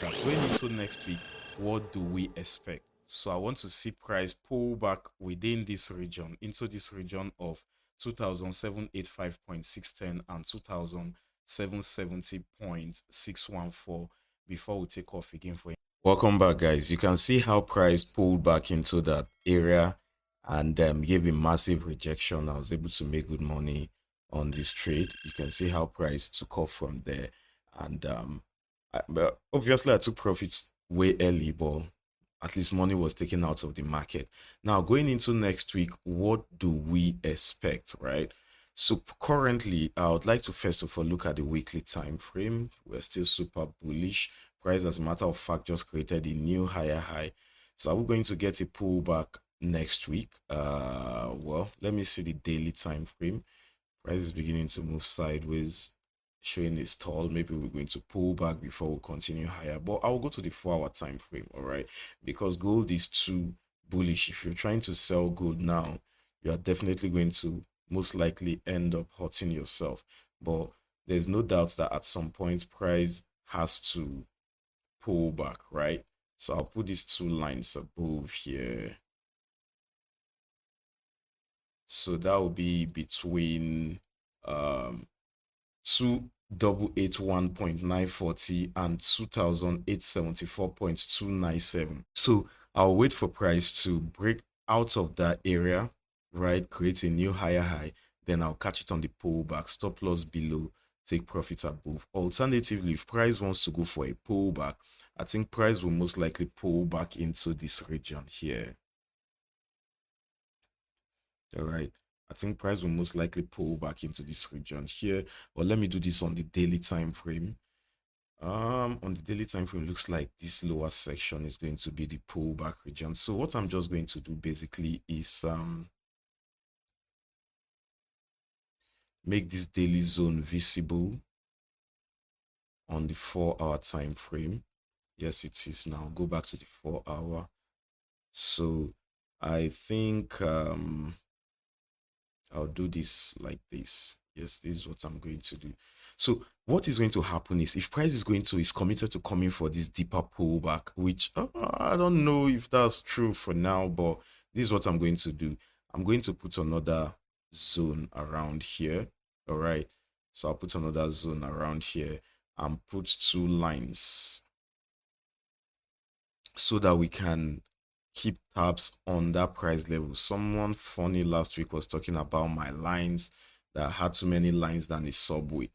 that going into next week, what do we expect? So I want to see price pull back within this region, into this region of 2785.610 and 2770.614 before we take off again for. Welcome back, guys. You can see how price pulled back into that area and gave a massive rejection. I was able to make good money on this trade. You can see how price took off from there, and but obviously I took profits way early, but at least money was taken out of the market. Now going into next week, what do we expect, right? So currently, I would like to first of all look at the weekly time frame. We're still super bullish. Price, as a matter of fact, just created a new higher high. So are we going to get a pullback next week? Well, let me see the daily time frame. Price is beginning to move sideways, showing a stall. Maybe we're going to pull back before we continue higher. But I'll go to the 4-hour time frame, all right? Because gold is too bullish. If you're trying to sell gold now, you are definitely going to most likely end up hurting yourself. But there's no doubt that at some point price has to pull back, right? So I'll put these two lines above here. So that will be between 2881.940 and 2874.297. So I'll wait for price to break out of that area, right? Create a new higher high. Then I'll catch it on the pullback, stop loss below, take profit above. Alternatively, if price wants to go for a pullback, I think price will most likely pull back into this region here. All right. I think price will most likely pull back into this region here. But let me do this on the daily time frame. On the daily time frame, looks like this lower section is going to be the pullback region. So what I'm just going to do basically is make this daily zone visible on the 4-hour time frame. Yes, it is now. Go back to the 4-hour. So I think I'll do this like this. Yes, this is what I'm going to do. So what is going to happen is if price is committed to coming for this deeper pullback, which I don't know if that's true for now, but this is what I'm going to do. I'm going to put another zone around here. All right. So I'll put another zone around here and put two lines so that we can keep tabs on that price level. Someone funny last week was talking about my lines that had too many lines than a subway.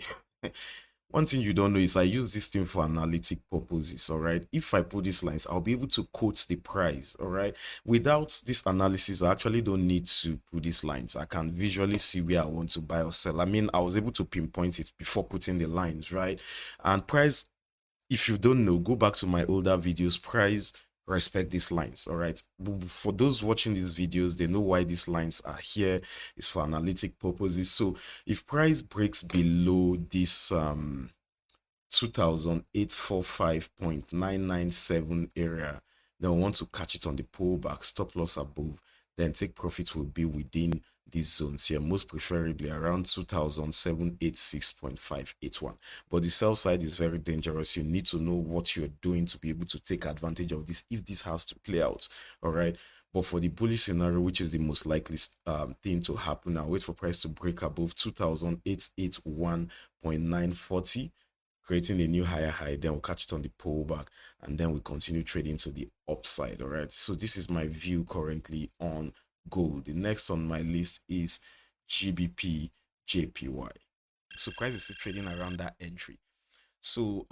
One thing you don't know is I use this thing for analytic purposes, all right? If I put these lines, I'll be able to quote the price, all right? Without this analysis, I actually don't need to put these lines. I can visually see where I want to buy or sell. I mean, I was able to pinpoint it before putting the lines, right? And price, if you don't know, go back to my older videos. Price respect these lines, all right? For those watching these videos, they know why these lines are here. It's for analytic purposes. So if price breaks below this 2845.997 area, then we want to catch it on the pullback, stop loss above, then take profit will be within these zones here, most preferably around 2786.581. But the sell side is very dangerous. You need to know what you're doing to be able to take advantage of this if this has to play out. All right. But for the bullish scenario, which is the most likely thing to happen, I'll wait for price to break above 2881.940, creating a new higher high. Then we'll catch it on the pullback, and then we continue trading to the upside. All right. So this is my view currently on gold. The next on my list is GBPJPY. So price is still trading around that entry. So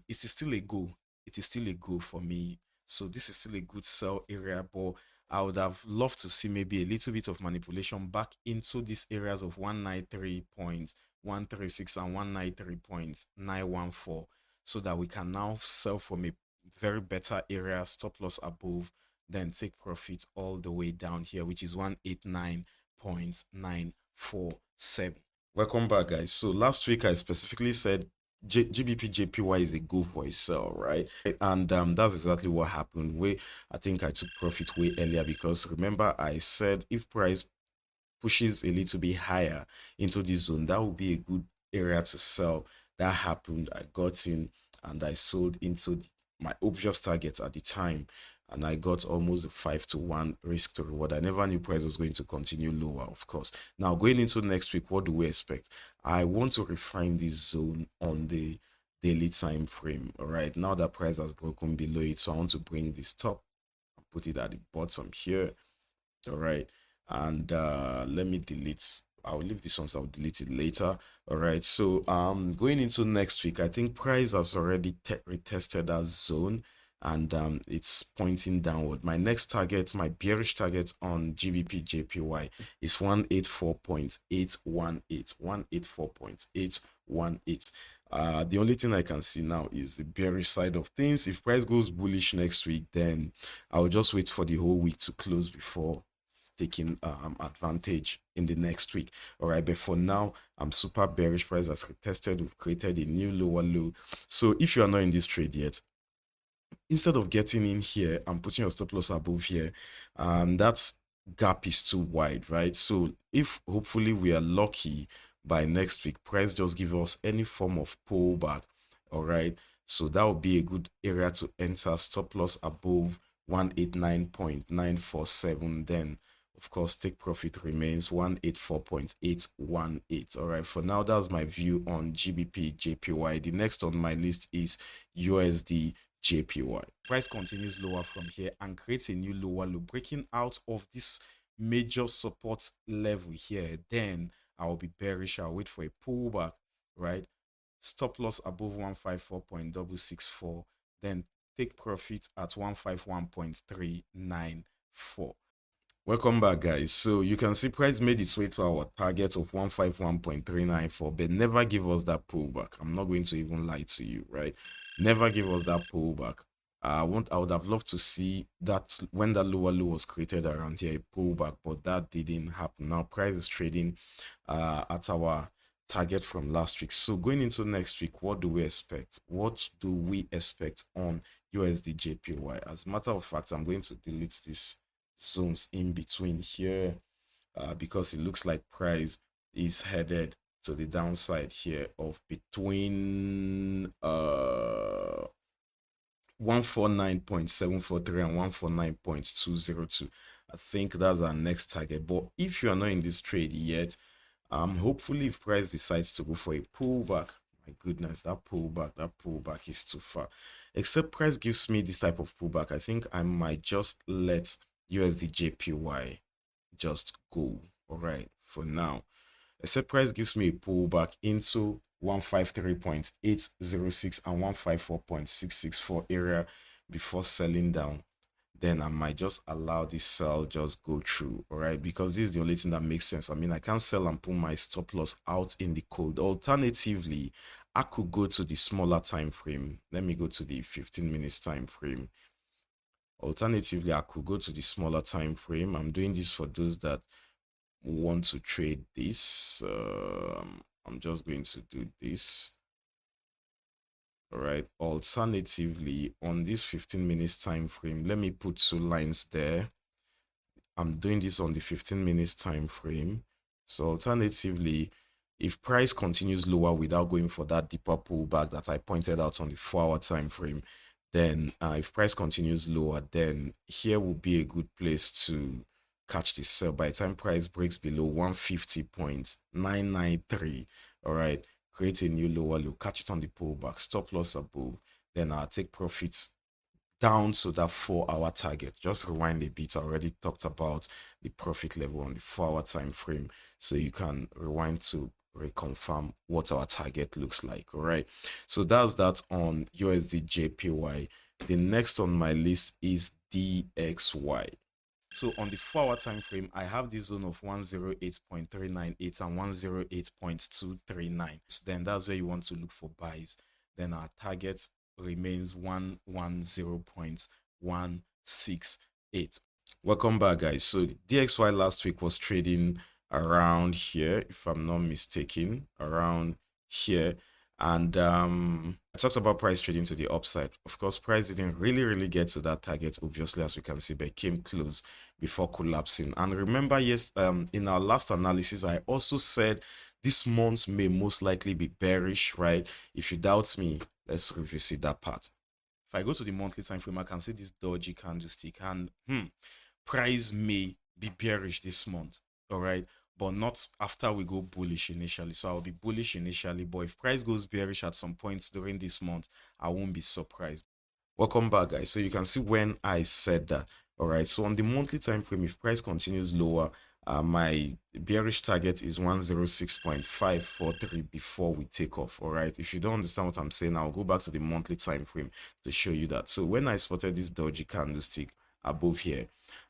it is still a go. It is still a go for me. So this is still a good sell area, but I would have loved to see maybe a little bit of manipulation back into these areas of 193.136 and 193.914, so that we can now sell from a very better area, stop loss above, then take profit all the way down here, which is 189.947. Welcome back, guys. So last week I specifically said GBPJPY is a go for a sell, right? And that's exactly what happened. I think I took profit way earlier, because remember I said if price pushes a little bit higher into this zone, that would be a good area to sell. That happened. I got in and I sold into my obvious target at the time, and I got almost a 5-to-1 risk to reward. I never knew price was going to continue lower, of course. Now going into next week, what do we expect? I want to refine this zone on the daily time frame. All right, now that price has broken below it, so I want to bring this top and put it at the bottom here. All right, and let me delete, I'll leave this one, so I'll delete it later. All right, so going into next week, I think price has already retested that zone, and it's pointing downward. My next target, my bearish target on GBPJPY is 184.818. 184.818. The only thing I can see now is the bearish side of things. If price goes bullish next week, then I'll just wait for the whole week to close before taking advantage in the next week. All right, but for now, I'm super bearish. Price has retested. We've created a new lower low. So if you are not in this trade yet, instead of getting in here and putting your stop loss above here, that gap is too wide, right? So if hopefully we are lucky by next week, price just give us any form of pullback, all right? So that would be a good area to enter. Stop loss above 189.947. Then of course take profit remains 184.818. all right, for now that's my view on GBPJPY. The next on my list is USDJPY. Price continues lower from here and creates a new lower low, breaking out of this major support level here. Then I'll be bearish. I'll wait for a pullback, right? Stop loss above 154.664, then take profit at 151.394. Welcome back, guys. So you can see price made its way to our target of 151.394, but never give us that pullback. I'm not going to even lie to you, right? Never give us that pullback. I would have loved to see that when that lower low was created around here, a pullback, but that didn't happen. Now price is trading at our target from last week. So going into next week, what do we expect? What do we expect on USDJPY? As a matter of fact, I'm going to delete this zones in between here because it looks like price is headed to the downside here of between 149.743 and 149.202. I think that's our next target. But if you are not in this trade yet, hopefully if price decides to go for a pullback, my goodness, that pullback is too far. Except price gives me this type of pullback, I think I might just let USDJPY just go. All right, for now. Except price gives me a pullback into 153.806 and 154.664 area before selling down, then I might just allow this sell just go through. All right, because this is the only thing that makes sense. I mean, I can't sell and pull my stop loss out in the cold. Alternatively, I could go to the smaller time frame. Let me go to the 15 minutes time frame. Alternatively, I could go to the smaller time frame. I'm doing this for those that want to trade this. I'm just going to do this. All right, alternatively, on this 15 minutes time frame, let me put 2 lines there. I'm doing this on the 15 minutes time frame. So alternatively, if price continues lower without going for that deeper pullback that I pointed out on the 4-hour time frame, then if price continues lower, then here will be a good place to catch the sell. By the time price breaks below 150.993, all right, create a new lower low, catch it on the pullback, stop loss above, then I'll take profits down to that 4-hour target. Just rewind a bit. I already talked about the profit level on the 4-hour time frame, so you can rewind to reconfirm what our target looks like. All right, so that's that on USDJPY. The next on my list is DXY. So on the 4-hour time frame, I have this zone of 108.398 and 108.239. So then that's where you want to look for buys. Then our target remains 110.168. Welcome back, guys. So DXY last week was trading around here, if I'm not mistaken, around here. And I talked about price trading to the upside. Of course, price didn't really get to that target, obviously, as we can see, but came close before collapsing. And remember, yes, in our last analysis, I also said this month may most likely be bearish, right? If you doubt me, let's revisit that part. If I go to the monthly time frame, I can see this dodgy candlestick, and price may be bearish this month, all right, but not after we go bullish initially. So I'll be bullish initially, but if price goes bearish at some points during this month, I won't be surprised. Welcome back, guys. So you can see when I said that. All right, so on the monthly time frame, if price continues lower, my bearish target is 106.543 before we take off. All right, if you don't understand what I'm saying, I'll go back to the monthly time frame to show you that. So when I spotted this dodgy candlestick above here,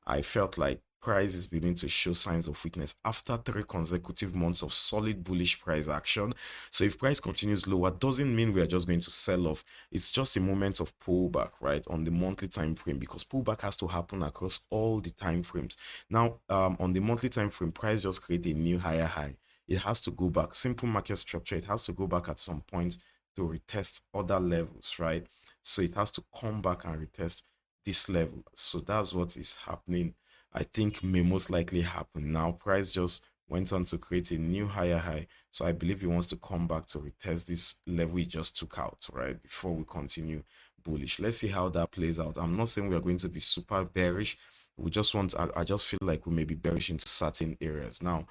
I felt like price is beginning to show signs of weakness after 3 consecutive months of solid bullish price action. So if price continues lower, doesn't mean we are just going to sell off. It's just a moment of pullback, right, on the monthly time frame, because pullback has to happen across all the time frames. Now, on the monthly time frame, price just create a new higher high. It has to go back. Simple market structure. It has to go back at some point to retest other levels, right? So it has to come back and retest this level. So that's what is happening. I think may most likely happen. Now, price just went on to create a new higher high. So I believe he wants to come back to retest this level he just took out, right, before we continue bullish. Let's see how that plays out. I'm not saying we are going to be super bearish. We just want, I just feel like we may be bearish into certain areas. Now,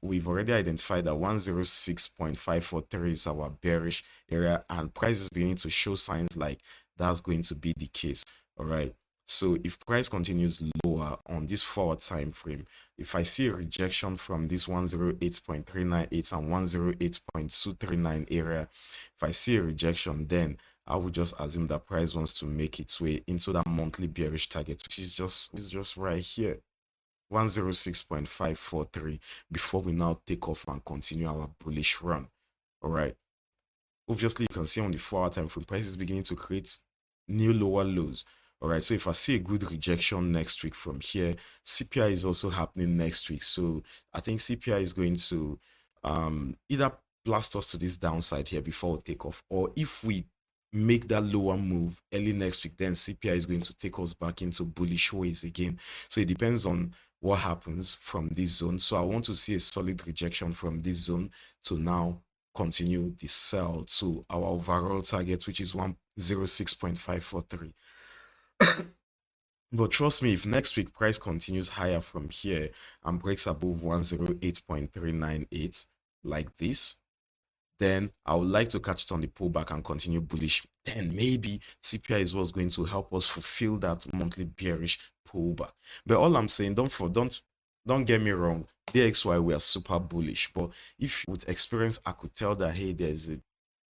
we've already identified that 106.543 is our bearish area, and price is beginning to show signs like that's going to be the case. All right. So if price continues lower on this forward time frame, if I see a rejection from this 108.398 and 108.239 area, if I see a rejection, then I would just assume that price wants to make its way into that monthly bearish target, which is just right here, 106.543, before we now take off and continue our bullish run. All right. Obviously, you can see on the 4-hour time frame, price is beginning to create new lower lows. All right, so if I see a good rejection next week from here, CPI is also happening next week. So I think CPI is going to either blast us to this downside here before we take off, or if we make that lower move early next week, then CPI is going to take us back into bullish ways again. So it depends on what happens from this zone. So I want to see a solid rejection from this zone to now continue the sell to our overall target, which is 106.543. But trust me, if next week price continues higher from here and breaks above 108.398 like this, then I would like to catch it on the pullback and continue bullish. Then maybe CPI is what's going to help us fulfill that monthly bearish pullback. But all I'm saying, don't get me wrong, DXY we are super bullish. But if with experience I could tell that, hey, there's a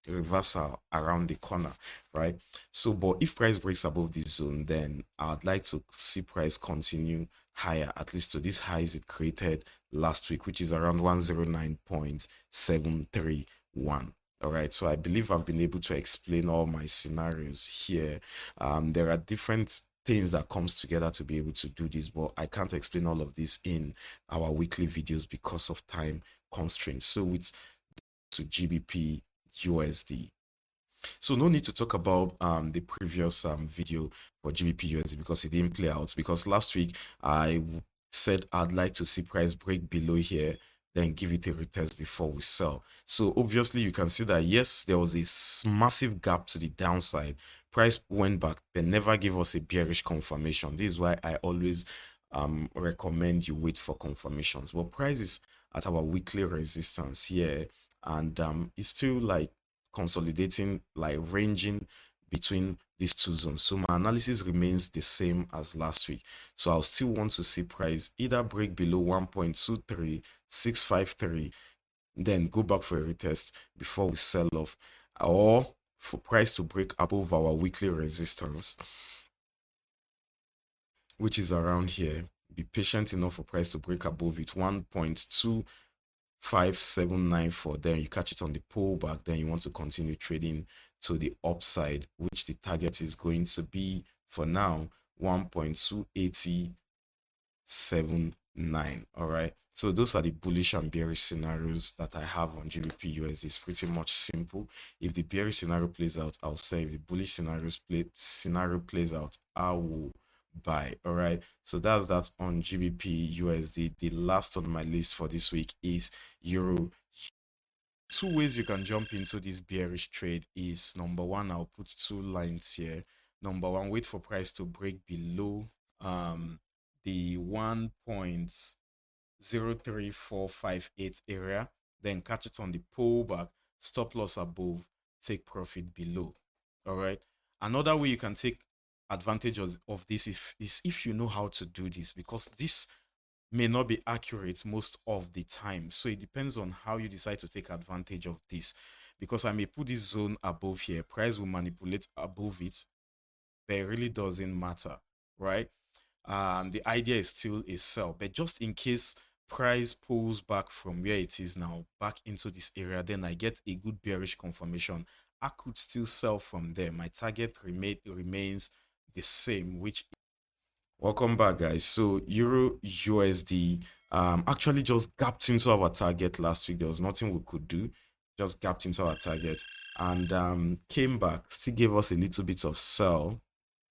reversal around the corner, right? So, but if price breaks above this zone, then I'd like to see price continue higher, at least to these highs it created last week, which is around 109.731. All right, so I believe I've been able to explain all my scenarios here. There are different things that comes together to be able to do this, but I can't explain all of this in our weekly videos because of time constraints. So with to GBPUSD. So no need to talk about the previous video for GBPUSD because it didn't play out, because last week I said I'd like to see price break below here, then give it a retest before we sell. So obviously you can see that yes, there was a massive gap to the downside. Price went back, but never gave us a bearish confirmation. This is why I always recommend you wait for confirmations. But price is at our weekly resistance here, and it's still like consolidating, like ranging between these two zones. So my analysis remains the same as last week. So I'll still want to see price either break below 1.23653, then go back for a retest before we sell off, or for price to break above our weekly resistance, which is around here. Be patient enough for price to break above it, 1.25794. Then you catch it on the pullback, then you want to continue trading to the upside, which the target is going to be for now 1.28079. all right, so those are the bullish and bearish scenarios that I have on GBPUSD. It's pretty much simple. If the bearish scenario plays out, I'll sell. If the bullish scenario plays out, I will buy. All right, so that's that on GBPUSD. The last on my list for this week is Euro two ways you can jump into this bearish trade is, number one, I'll put two lines here. Number one, wait for price to break below the 1.03458 area, then catch it on the pullback, stop loss above, take profit below. All right. Another way you can take advantage of this is if you know how to do this, because this may not be accurate most of the time. So it depends on how you decide to take advantage of this. Because I may put this zone above here, price will manipulate above it, but it really doesn't matter, right? The idea is still a sell, but just in case price pulls back from where it is now back into this area, then I get a good bearish confirmation, I could still sell from there. My target remains the same, which, welcome back, guys. So Euro USD actually just gapped into our target last week. There was nothing we could do, just gapped into our target and came back, still gave us a little bit of sell,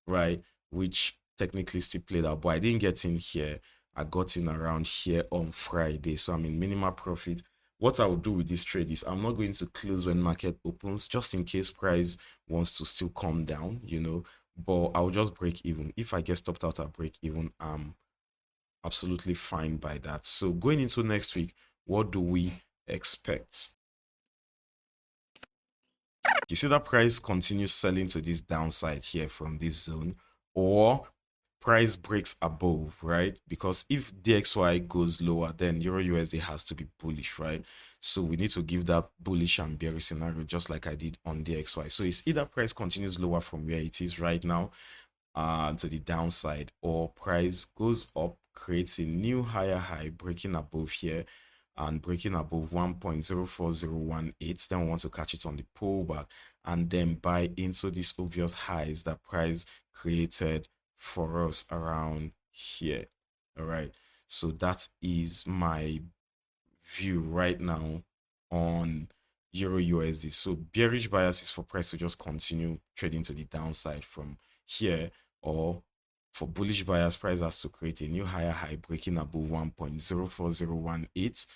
right, which technically still played out, but I didn't get in here. I got in around here on Friday, so I'm in minimal profit. What I will do with this trade is I'm not going to close when market opens, just in case price wants to still come down, you know, but I'll just break even. If I get stopped out at break even, I'm absolutely fine by that. So going into next week, what do we expect? You see that price continues selling to this downside here from this zone, or price breaks above, right? Because if DXY goes lower, then Euro USD has to be bullish, right? So we need to give that bullish and bearish scenario just like I did on DXY. So it's either price continues lower from where it is right now to the downside, or price goes up, creates a new higher high, breaking above here and breaking above 1.04018. Then we want to catch it on the pullback and then buy into these obvious highs that price created for us around here. All right, so that is my view right now on Euro USD. So bearish bias is for price to just continue trading to the downside from here, or for bullish bias, price has to create a new higher high, breaking above 1.04018,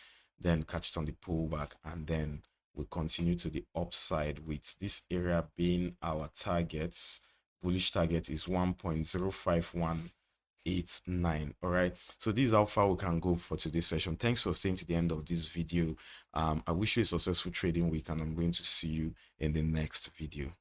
then catch it on the pullback, and then we continue to the upside with this area being our targets. Bullish target is 1.05189. All right, so this is how far we can go for today's session. Thanks for staying to the end of this video. I wish you a successful trading week, and I'm going to see you in the next video.